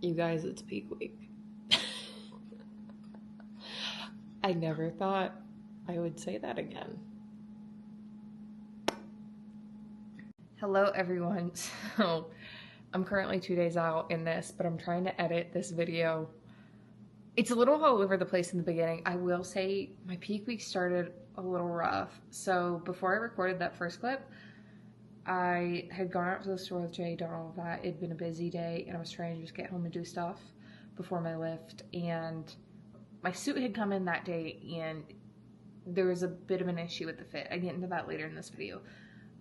You guys, it's peak week. I never thought I would say that again. Hello everyone. So I'm currently 2 days out in this, but I'm trying to edit this video. It's a little all over the place in the beginning. I will say my peak week started a little rough. So before I recorded that first clip, I had gone out to the store with Jay, done all of that. It'd been a busy day and I was trying to just get home and do stuff before my lift. And my suit had come in that day and there was a bit of an issue with the fit. I get into that later in this video.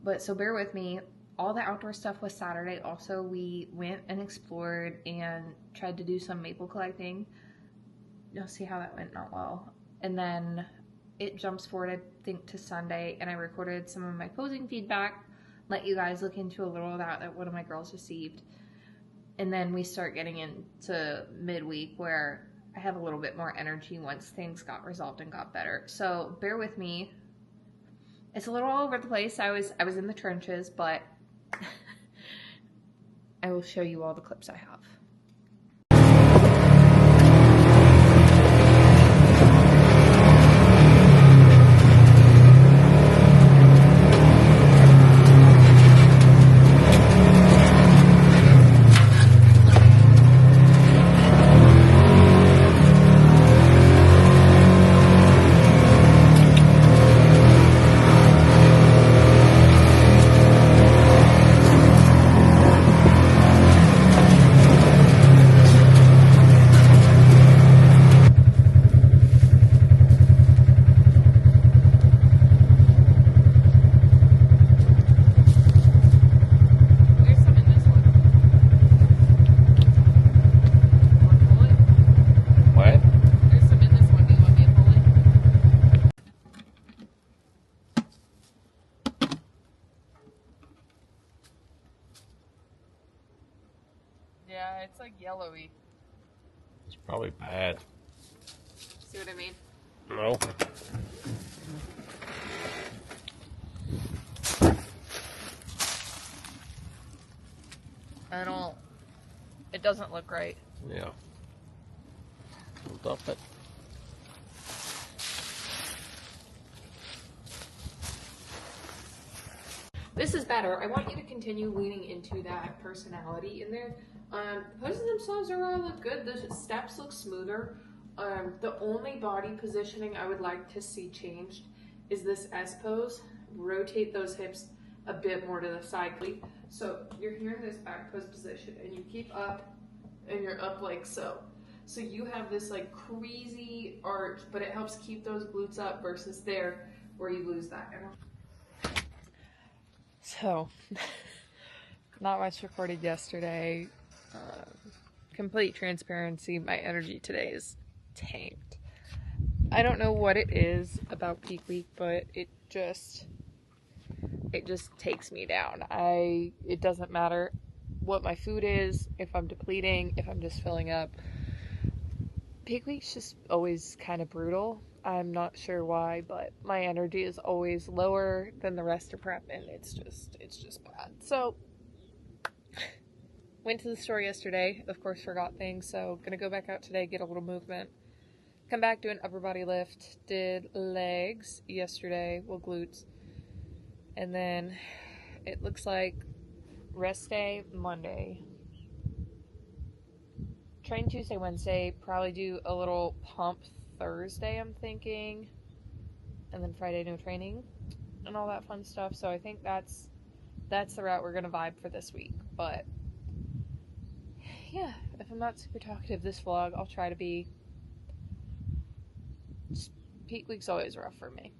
But so bear with me. All the outdoor stuff was Saturday. Also, we went and explored and tried to do some maple collecting. You'll see how that went not well. And then it jumps forward, I think, to Sunday, and I recorded some of my posing feedback. Let you guys look into a little of that one of my girls received. And then we start getting into midweek where I have a little bit more energy once things got resolved and got better. So bear with me. It's a little all over the place. I was in the trenches, but I will show you all the clips I have. Yeah, it's like yellowy. It's probably bad. See what I mean? No. It doesn't look right. Yeah. We'll dump it. This is better. I want you to continue leaning into that personality in there. The poses themselves all look good. The steps look smoother. The only body positioning I would like to see changed is this S pose. Rotate those hips a bit more to the side. So you're here in this back pose position and you keep up and you're up like so. So you have this like crazy arch, but it helps keep those glutes up versus there where you lose that. So, not much recorded yesterday. Complete transparency, my energy today is tanked. I don't know what it is about peak week, but it just takes me down. It doesn't matter what my food is, if I'm depleting, if I'm just filling up. Peak week's just always kind of brutal. I'm not sure why, but my energy is always lower than the rest of prep, and it's just bad. So, went to the store yesterday, of course forgot things, so gonna go back out today, get a little movement. Come back, do an upper body lift, did legs yesterday, well glutes, and then it looks like rest day, Monday. Train Tuesday, Wednesday, probably do a little pump Thursday, I'm thinking, and then Friday no training and all that fun stuff. So I think that's the route we're gonna vibe for this week. But yeah, if I'm not super talkative this vlog, I'll try to be. Just, peak week's always rough for me.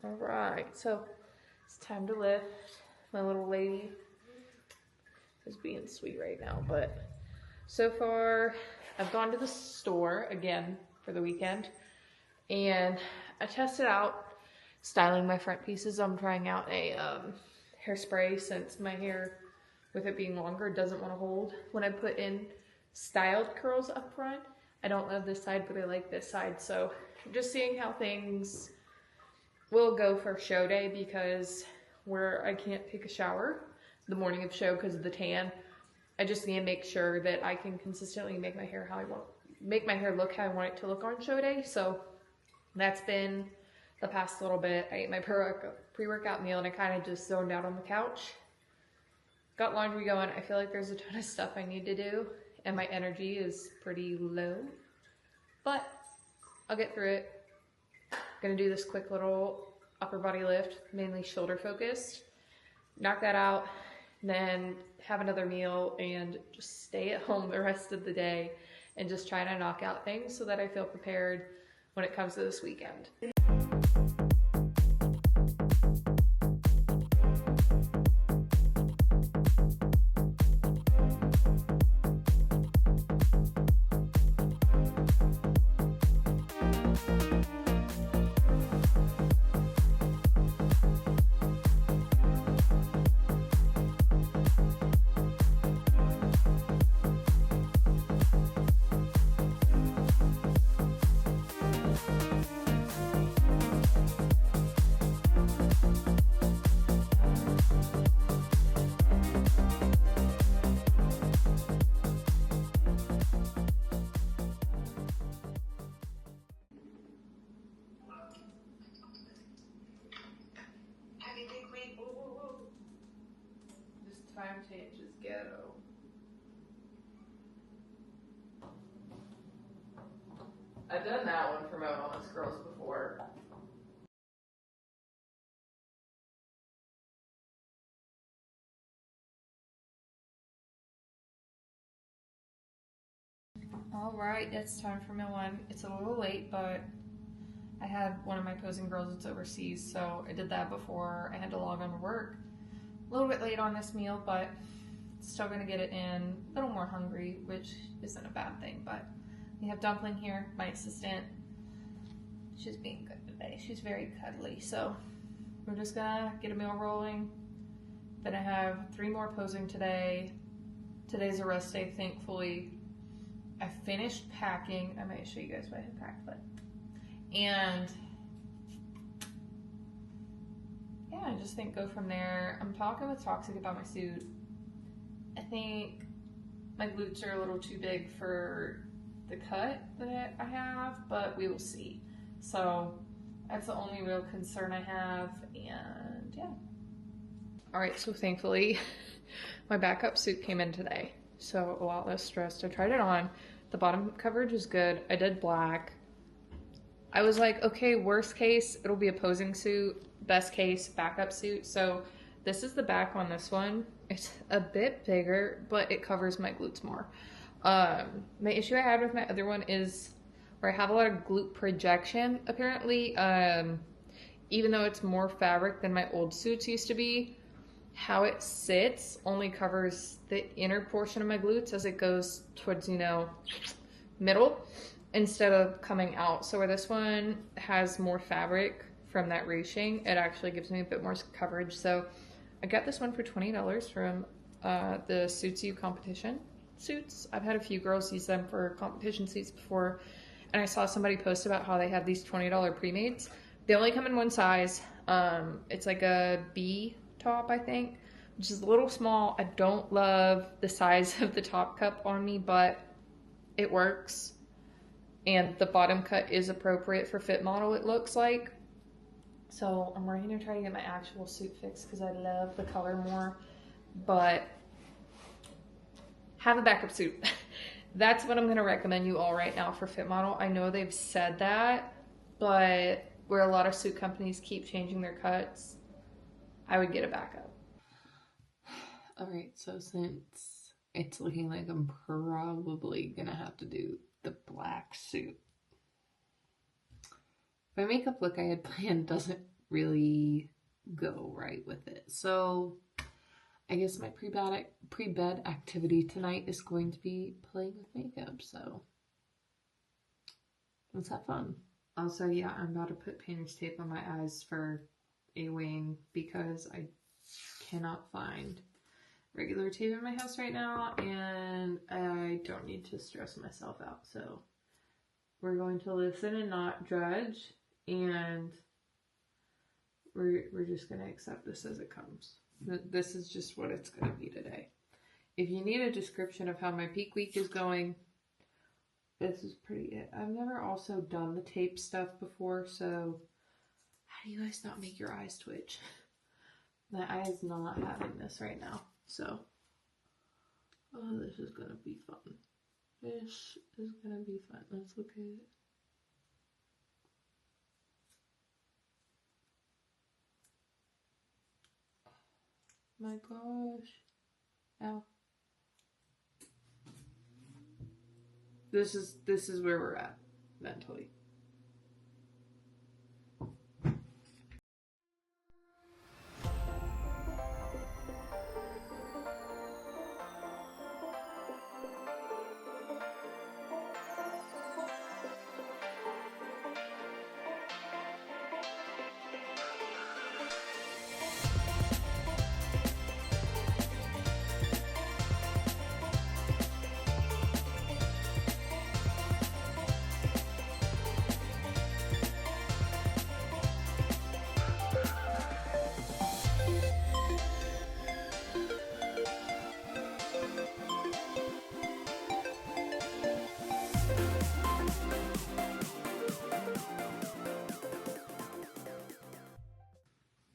All right, so it's time to lift. My little lady is being sweet right now, but so far I've gone to the store again for the weekend, and I tested out styling my front pieces. I'm trying out a hairspray since my hair, with it being longer, doesn't want to hold when I put in styled curls up front. I don't love this side, but I like this side, so just seeing how things will go for show day, because where I can't take a shower the morning of show because of the tan, I just need to make sure that I can consistently make my hair how I want, make my hair look how I want it to look on show day. So that's been the past little bit. I ate my pre-workout meal and I kind of just zoned out on the couch. Got laundry going. I feel like there's a ton of stuff I need to do and my energy is pretty low, but I'll get through it. Gonna do this quick little upper body lift, mainly shoulder focused. Knock that out, then have another meal and just stay at home the rest of the day and just try to knock out things so that I feel prepared when it comes to this weekend. This time change is ghetto. I've done that one for my wellness girls before. All right, it's time for meal one. It's a little late, but I had one of my posing girls that's overseas, so I did that before I had to log on to work. A little bit late on this meal, but still gonna get it in. A little more hungry, which isn't a bad thing, but we have Dumpling here, my assistant. She's being good today. She's very cuddly, so we're just gonna get a meal rolling. Then I have 3 more posing today. Today's a rest day, thankfully. I finished packing. I might show you guys what I had packed, but and yeah, I just think go from there. I'm talking with Toxic about my suit. I think my glutes are a little too big for the cut that I have, but we will see. So that's the only real concern I have, and yeah. All right, so thankfully my backup suit came in today, so a lot less stressed. I tried it on. The bottom coverage is good. I did black. I was like, okay, worst case, it'll be a posing suit. Best case, backup suit. So this is the back on this one. It's a bit bigger, but it covers my glutes more. My issue I had with my other one is where I have a lot of glute projection, apparently. Even though it's more fabric than my old suits used to be, how it sits only covers the inner portion of my glutes as it goes towards, you know, middle instead of coming out. So where this one has more fabric from that ruching, it actually gives me a bit more coverage. So I got this one for $20 from the Suits You competition suits. I've had a few girls use them for competition suits before, and I saw somebody post about how they have these $20 pre-mades. They only come in one size. It's like a B top, I think, which is a little small. I don't love the size of the top cup on me, but it works. And the bottom cut is appropriate for fit model, it looks like. So I'm going to try to get my actual suit fixed because I love the color more, but have a backup suit. That's what I'm going to recommend you all right now for fit model. I know they've said that, but where a lot of suit companies keep changing their cuts, I would get a backup. All right, so since it's looking like I'm probably gonna have to do the black suit, my makeup look I had planned doesn't really go right with it. So I guess my pre-bed activity tonight is going to be playing with makeup. So let's have fun. Also, yeah, I'm about to put painter's tape on my eyes for a wing because I cannot find regular tape in my house right now, and I don't need to stress myself out. So we're going to listen and not judge, and we're just going to accept this as it comes. This is just what it's going to be today. if you need a description of how my peak week is going, this is pretty it. I've never also done the tape stuff before, so how do you guys not make your eyes twitch? My eye is not having this right now, so oh, this is gonna be fun. This is gonna be fun. Let's look at it. My gosh. Ow. This is where we're at mentally.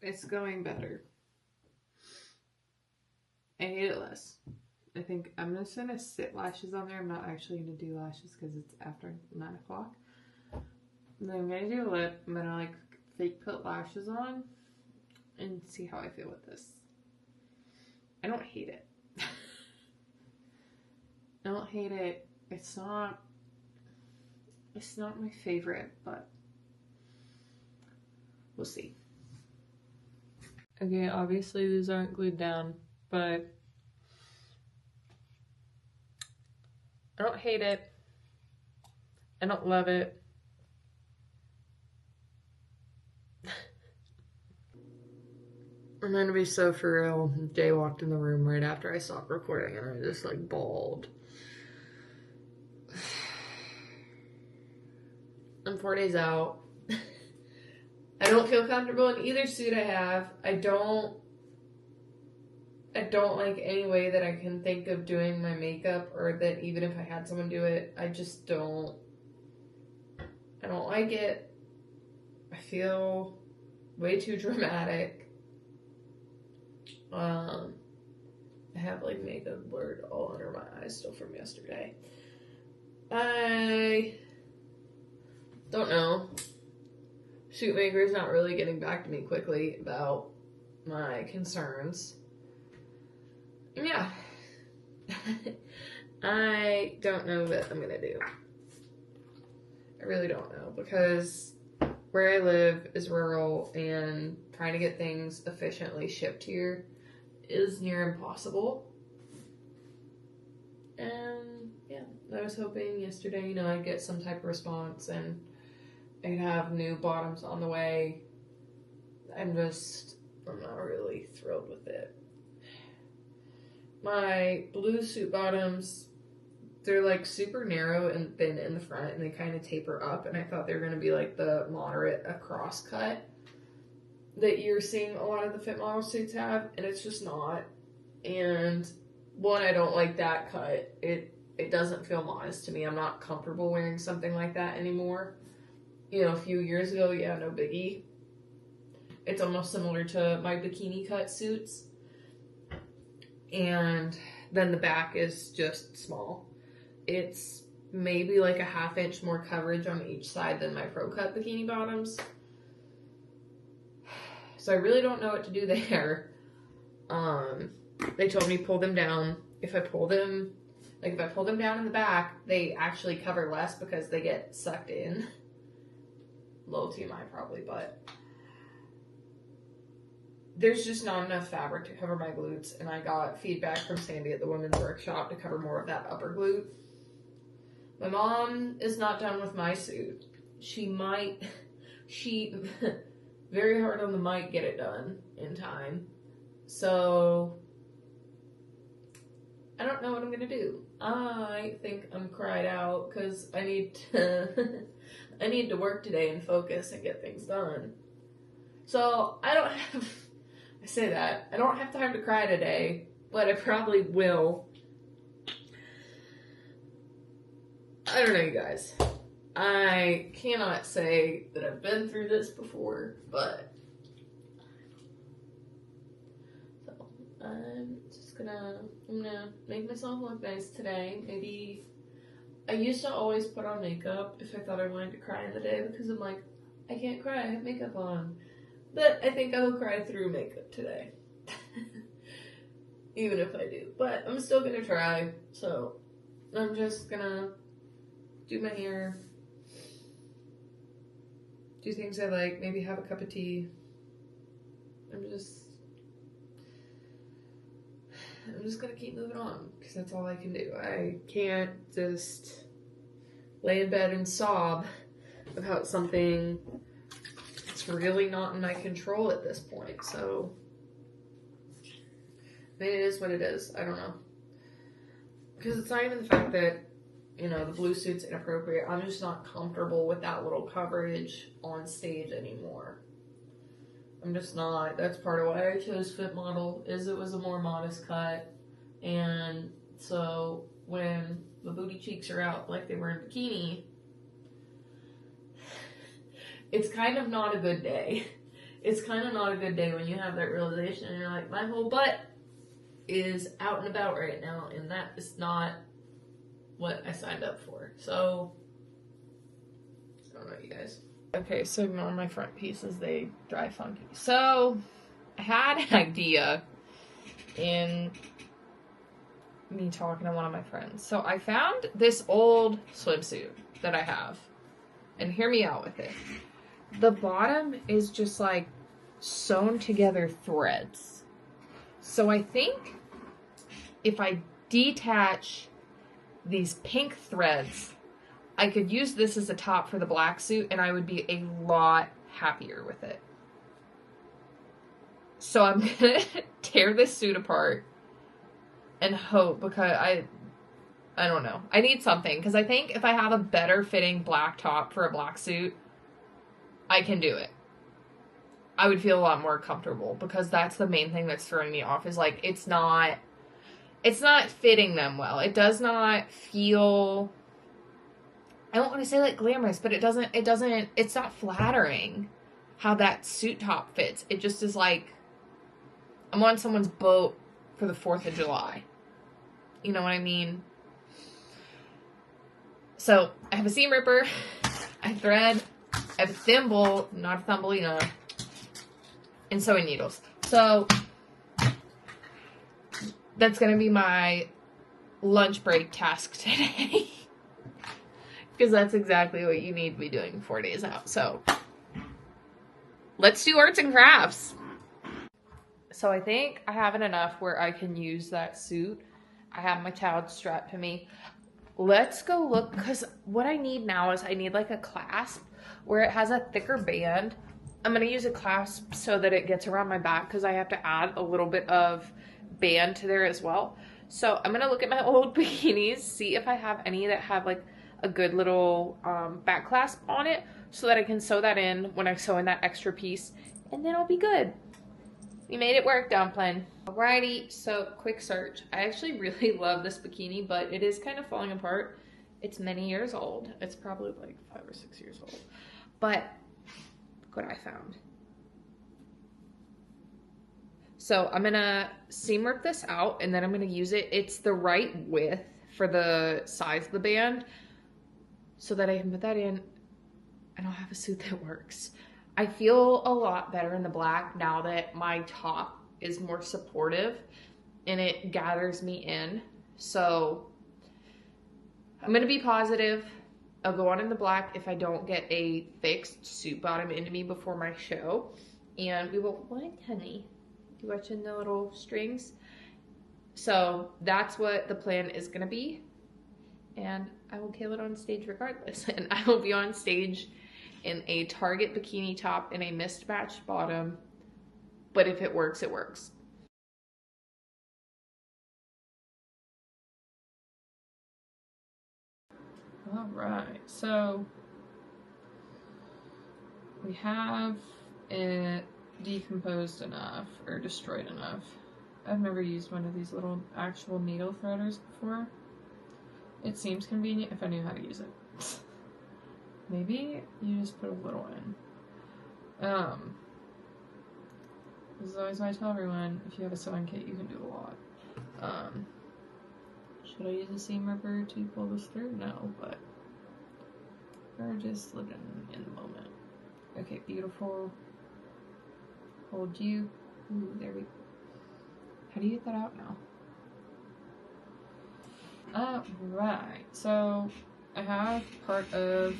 It's going better. I hate it less. I think I'm just gonna sit lashes on there. I'm not actually gonna do lashes because it's after 9 o'clock. And then I'm gonna do a lip. I'm gonna like fake put lashes on and see how I feel with this. I don't hate it. I don't hate it. It's not my favorite, but we'll see. Okay, obviously these aren't glued down, but I don't hate it. I don't love it. I'm gonna be so for real. Jay walked in the room right after I stopped recording and I just like bawled. I'm 4 days out. I don't feel comfortable in either suit I have. I don't like any way that I can think of doing my makeup, or that even if I had someone do it, I just don't. I don't like it. I feel way too dramatic. I have like makeup blurred all under my eyes still from yesterday. I don't know. Shootmaker is not really getting back to me quickly about my concerns. And yeah. I don't know what I'm gonna do. I really don't know, because where I live is rural and trying to get things efficiently shipped here is near impossible. And yeah, I was hoping yesterday, I'd get some type of response and I'd have new bottoms on the way. I'm not really thrilled with it. My blue suit bottoms, they're like super narrow and thin in the front and they kind of taper up, and I thought they were going to be like the moderate across cut that you're seeing a lot of the fit model suits have, and it's just not. And one, I don't like that cut. It doesn't feel modest to me. I'm not comfortable wearing something like that anymore. A few years ago, yeah, no biggie. It's almost similar to my bikini cut suits. And then the back is just small. It's maybe like a ½ inch more coverage on each side than my pro cut bikini bottoms. So I really don't know what to do there. They told me pull them down. If I pull them down in the back, they actually cover less because they get sucked in. Low TMI probably, but there's just not enough fabric to cover my glutes, and I got feedback from Sandy at the women's workshop to cover more of that upper glute. My mom is not done with my suit. She very hard on the mic get it done in time. So I don't know what I'm gonna do. I think I'm cried out because I need to work today and focus and get things done. So I don't have time to cry today, but I probably will I don't know, you guys. I cannot say that I've been through this before, but so I'm gonna make myself look nice today. Maybe I used to always put on makeup if I thought I wanted to cry in the day because I'm like, I can't cry, I have makeup on. But I think I will cry through makeup today. Even if I do. But I'm still gonna try. So I'm just gonna do my hair, do things I like, maybe have a cup of tea. I'm just gonna keep moving on because that's all I can do. I can't just lay in bed and sob about something that's really not in my control at this point. So I mean, it is what it is. I don't know. Because it's not even the fact that, you know, the blue suit's inappropriate. I'm just not comfortable with that little coverage on stage anymore. I'm just not. That's part of why I chose Fit Model, is it was a more modest cut. And so when the booty cheeks are out like they were in bikini, it's kind of not a good day. It's kind of not a good day when you have that realization and you're like, my whole butt is out and about right now, and that is not what I signed up for. So I don't know, you guys. Okay, so ignore my front pieces, they dry funky. So I had an idea in me talking to one of my friends. So I found this old swimsuit that I have, and hear me out with it. The bottom is just like sewn together threads. So I think if I detach these pink threads, I could use this as a top for the black suit and I would be a lot happier with it. So I'm gonna tear this suit apart and hope, because I don't know. I need something, because I think if I have a better fitting black top for a black suit, I can do it. I would feel a lot more comfortable, because that's the main thing that's throwing me off, is like it's not fitting them well. It does not feel, I don't want to say like glamorous, but it's not flattering how that suit top fits. It just is like I'm on someone's boat for the 4th of July. You know what I mean? So I have a seam ripper, I have thread, I have a thimble, not a Thumbelina, and sewing needles. So that's going to be my lunch break task today. Because that's exactly what you need to be doing 4 days out. So let's do arts and crafts. So I think I have it enough where I can use that suit. I have my towel strapped to me. Let's go look, because what I need now is I need like a clasp where it has a thicker band. I'm going to use a clasp so that it gets around my back, because I have to add a little bit of band to there as well. So I'm going to look at my old bikinis, see if I have any that have like a good little back clasp on it, so that I can sew that in when I sew in that extra piece, and then I'll be good. We made it work, Dumpling. Alrighty, so quick search. I actually really love this bikini, but it is kind of falling apart. It's many years old. It's probably like 5 or 6 years old. But look what I found. So I'm gonna seam rip this out, and then I'm gonna use it. It's the right width for the size of the band, so that I can put that in and I'll have a suit that works. I feel a lot better in the black now that my top is more supportive and it gathers me in. So I'm going to be positive. I'll go on in the black if I don't get a fixed suit bottom into me before my show. And we will, what, honey? You watching the little strings? So that's what the plan is going to be. And I will kill it on stage regardless. And I will be on stage in a Target bikini top and a mismatched bottom. But if it works, it works. All right, so we have it decomposed enough or destroyed enough. I've never used one of these little actual needle threaders before. it seems convenient if I knew how to use it. Maybe you just put a little in. This is always why I tell everyone, if you have a sewing kit, you can do a lot. Should I use a seam ripper to pull this through? No, but we're just living in the moment. Okay, beautiful. Hold you. Ooh, there we go. How do you get that out now? Alright, so I have part of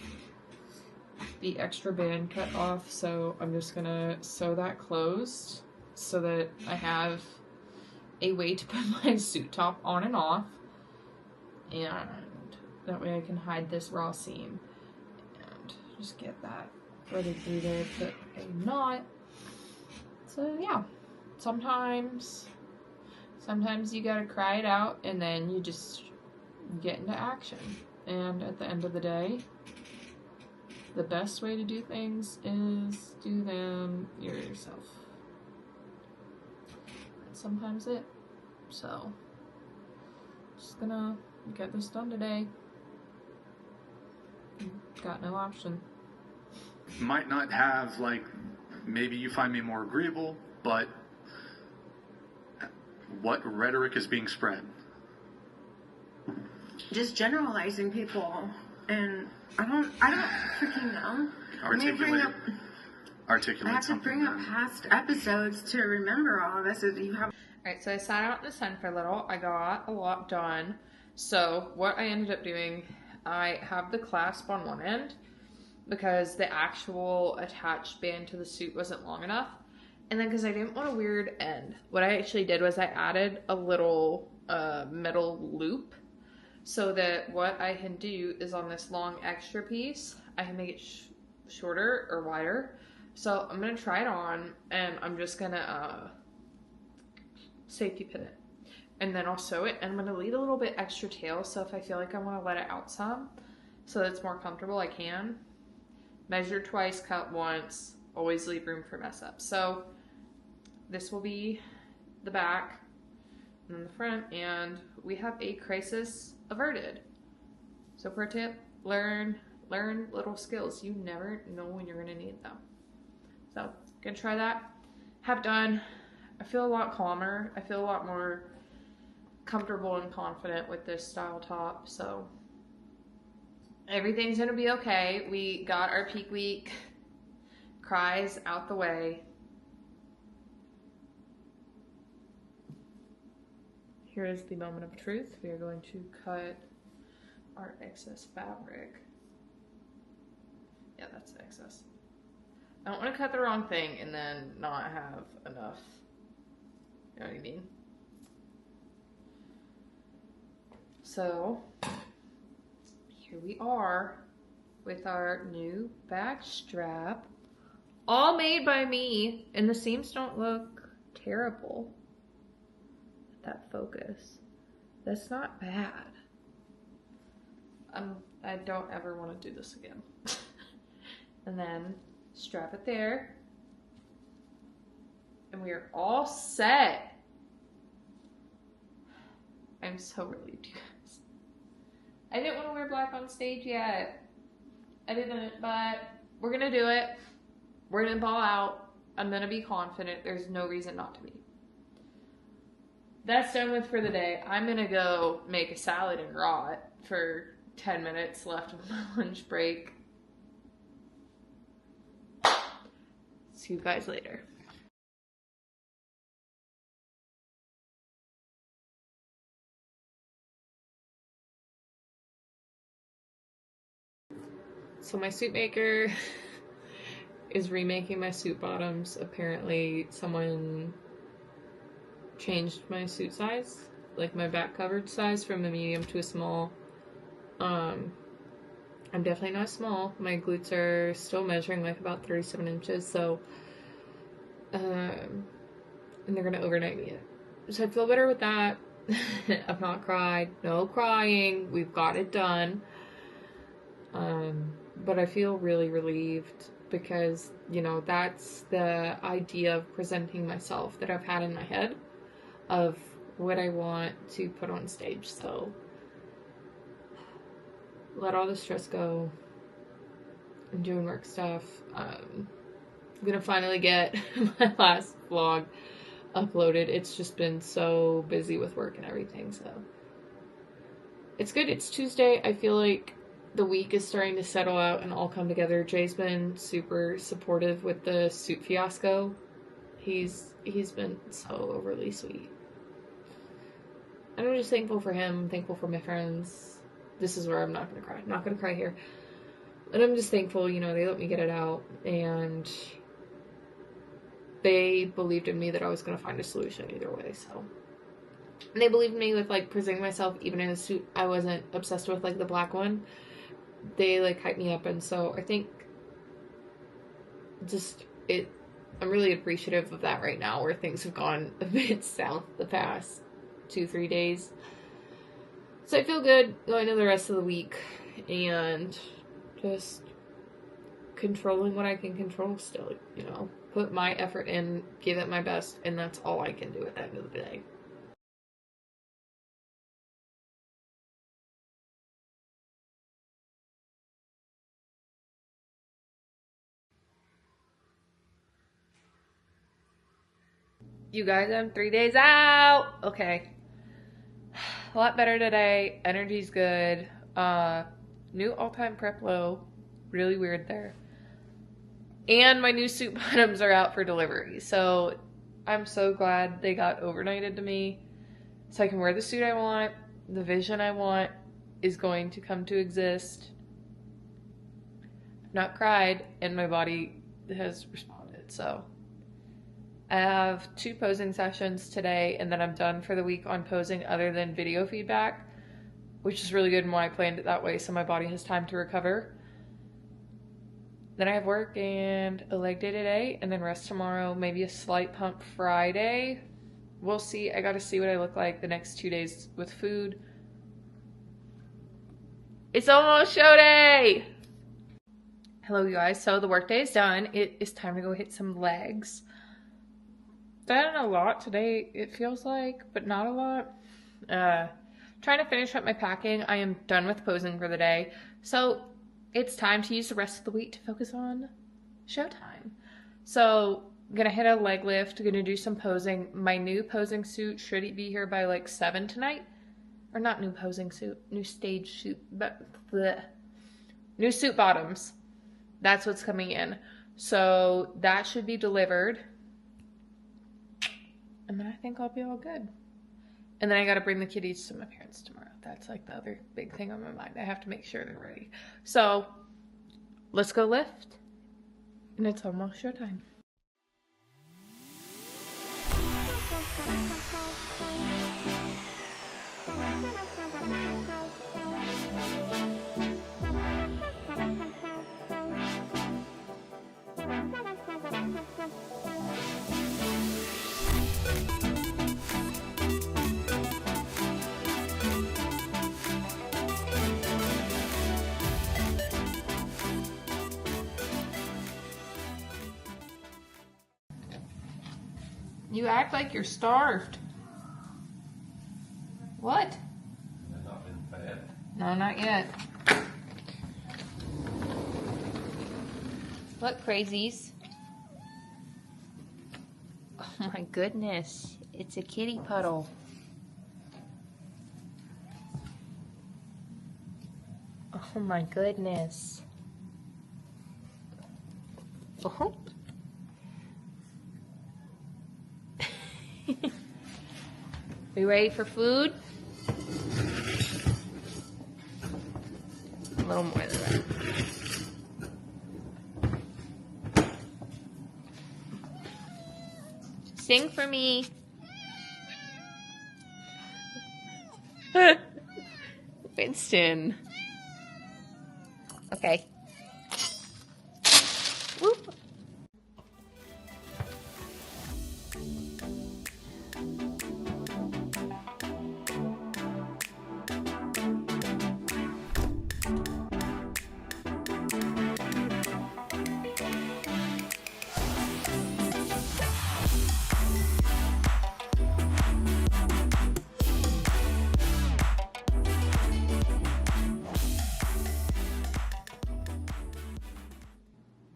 the extra band cut off, so I'm just gonna sew that closed so that I have a way to put my suit top on and off, and that way I can hide this raw seam and just get that threaded through there, put a knot. So yeah, sometimes you gotta cry it out and then you just get into action. And at the end of the day, the best way to do things is do them yourself. That's sometimes it. So, just gonna get this done today. Got no option. Might not have, like, maybe you find me more agreeable, but what rhetoric is being spread? Just generalizing people, and I don't freaking know. Articulate I have to bring up then. past episodes to remember all of this. If you have. Alright, so I sat out in the sun for a little. I got a lot done. So what I ended up doing, I have the clasp on one end because the actual attached band to the suit wasn't long enough. And then because I didn't want a weird end, what I actually did was I added a little metal loop so that what I can do is on this long extra piece, I can make it shorter or wider. So I'm going to try it on and I'm just going to safety pin it. And then I'll sew it and I'm going to leave a little bit extra tail, so if I feel like I want to let it out some so that it's more comfortable, I can. Measure twice, cut once, always leave room for mess up. So this will be the back and then the front, and we have a crisis averted. So pro tip, learn little skills. You never know when you're going to need them. So gonna try that. Have done. I feel a lot calmer. I feel a lot more comfortable and confident with this style top. So everything's gonna be okay. We got our peak week cries out the way. Here is the moment of truth. We are going to cut our excess fabric. Yeah, that's the excess. I don't want to cut the wrong thing and then not have enough. You know what I mean? So, here we are with our new back strap. All made by me, and the seams don't look terrible. That focus. That's not bad. I don't ever want to do this again. And then strap it there. And we are all set. I'm so relieved, you guys. I didn't want to wear black on stage yet. I didn't, but we're gonna do it. We're gonna ball out. I'm gonna be confident. There's no reason not to be. That's done with for the day. I'm gonna go make a salad and raw it for 10 minutes left of my lunch break. See you guys later. So my suit maker is remaking my suit bottoms. Apparently someone changed my suit size, like my back covered size, from a medium to a small. I'm definitely not small. My glutes are still measuring like about 37 inches, so and they're gonna overnight me it. So I feel better with that. I've not cried. No crying. We've got it done. But I feel really relieved because, you know, that's the idea of presenting myself that I've had in my head of what I want to put on stage. So let all the stress go. I'm doing work stuff. I'm gonna finally get my last vlog uploaded. It's just been so busy with work and everything, so it's good. It's Tuesday. I feel like the week is starting to settle out and all come together. Jay's been super supportive with the suit fiasco. He's been so overly sweet. And I'm just thankful for him. I'm thankful for my friends. This is where I'm not gonna cry. I'm not gonna cry here. And I'm just thankful, you know, they let me get it out, and they believed in me that I was gonna find a solution either way, so. And they believed in me with, like, presenting myself even in a suit I wasn't obsessed with, like, the black one. They, like, hyped me up, and so I think I'm really appreciative of that right now, where things have gone a bit south the past 2-3 days. So I feel good going into the rest of the week, and just controlling what I can control still, you know. Put my effort in, give it my best, and that's all I can do at the end of the day. You guys, I'm 3 days out. Okay. A lot better today. Energy's good. New all-time prep low. Really weird there. And my new suit bottoms are out for delivery. So I'm so glad they got overnighted to me. So I can wear the suit I want. The vision I want is going to come to exist. I've not cried, and my body has responded. So I have 2 posing sessions today, and then I'm done for the week on posing other than video feedback, which is really good and why I planned it that way, so my body has time to recover. Then I have work and a leg day today, and then rest tomorrow, maybe a slight pump Friday. We'll see. I gotta see what I look like the next 2 days with food. It's almost show day! Hello, you guys. So the work day is done. It is time to go hit some legs. Done a lot today, it feels like, but not a lot. Trying to finish up my packing. I am done with posing for the day. So it's time to use the rest of the week to focus on showtime. So I'm gonna hit a leg lift, gonna do some posing. My new posing suit, should it be here by like 7 tonight? Or not new posing suit, new stage suit, but new suit bottoms. That's what's coming in. So that should be delivered. And then I think I'll be all good. And then I gotta bring the kitties to my parents tomorrow. That's like the other big thing on my mind. I have to make sure they're ready. So let's go lift. And it's almost showtime. You act like you're starved. What? Not been fed. No, not yet. What crazies? Oh my goodness. It's a kitty puddle. Oh my goodness. Oh. We ready for food? A little more than that. Sing for me. Winston. Okay. Whoop.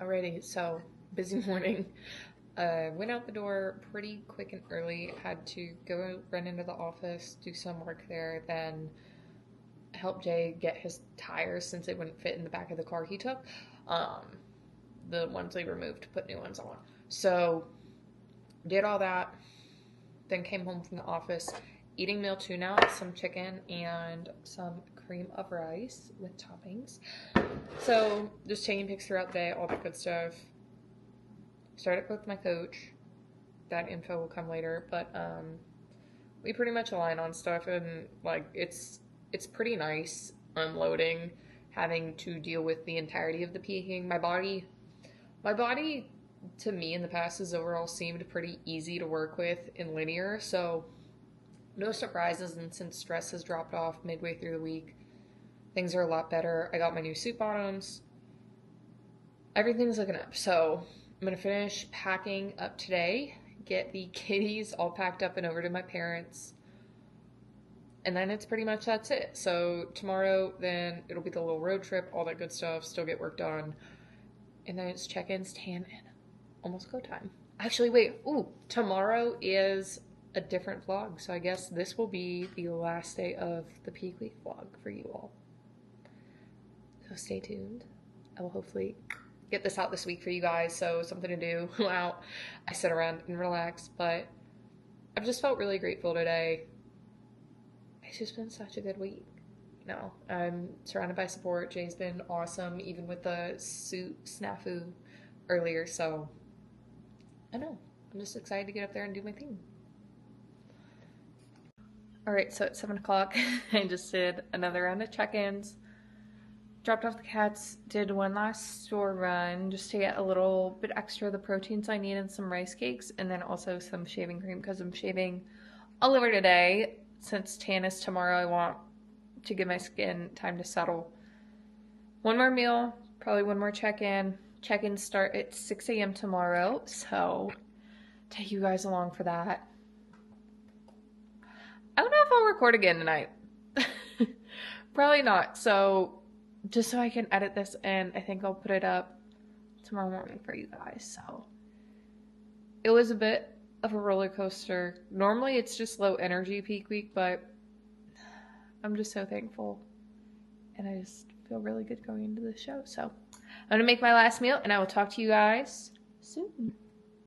ready. So, busy morning. Went out the door pretty quick and early. Had to go run into the office, do some work there, then help Jay get his tires since they wouldn't fit in the back of the car he took. The ones they removed to put new ones on. So, did all that. Then came home from the office, eating meal 2 now, some chicken and some cream of rice with toppings. So, just taking pics throughout the day, all that good stuff. Started with my coach. That info will come later, but we pretty much align on stuff, and like it's pretty nice unloading, having to deal with the entirety of the peaking. My body to me in the past has overall seemed pretty easy to work with and linear, so no surprises. And since stress has dropped off midway through the week, things are a lot better. I got my new suit bottoms. Everything's looking up. So I'm going to finish packing up today, get the kitties all packed up and over to my parents. And then it's pretty much that's it. So tomorrow, then it'll be the little road trip, all that good stuff, still get work done. And then it's check-ins, tan, and almost go time. Actually, wait. Ooh, tomorrow is a different vlog. So I guess this will be the last day of the peak week vlog for you all. So stay tuned. I will hopefully get this out this week for you guys. So something to do while I sit around and relax. But I've just felt really grateful today. It's just been such a good week. You know, I'm surrounded by support. Jay's been awesome, even with the suit snafu earlier. So I know. I'm just excited to get up there and do my thing. Alright, so it's 7 o'clock. I just did another round of check-ins. Dropped off the cats, did one last store run just to get a little bit extra of the proteins I need and some rice cakes, and then also some shaving cream because I'm shaving all over today. Since tan is tomorrow, I want to give my skin time to settle. One more meal, probably one more check-in. Check-ins start at 6 a.m. tomorrow, so take you guys along for that. I don't know if I'll record again tonight. Probably not, so just so I can edit this, and I think I'll put it up tomorrow morning for you guys. So it was a bit of a roller coaster. Normally it's just low energy peak week, but I'm just so thankful, and I just feel really good going into the show. So I'm gonna make my last meal, and I will talk to you guys soon.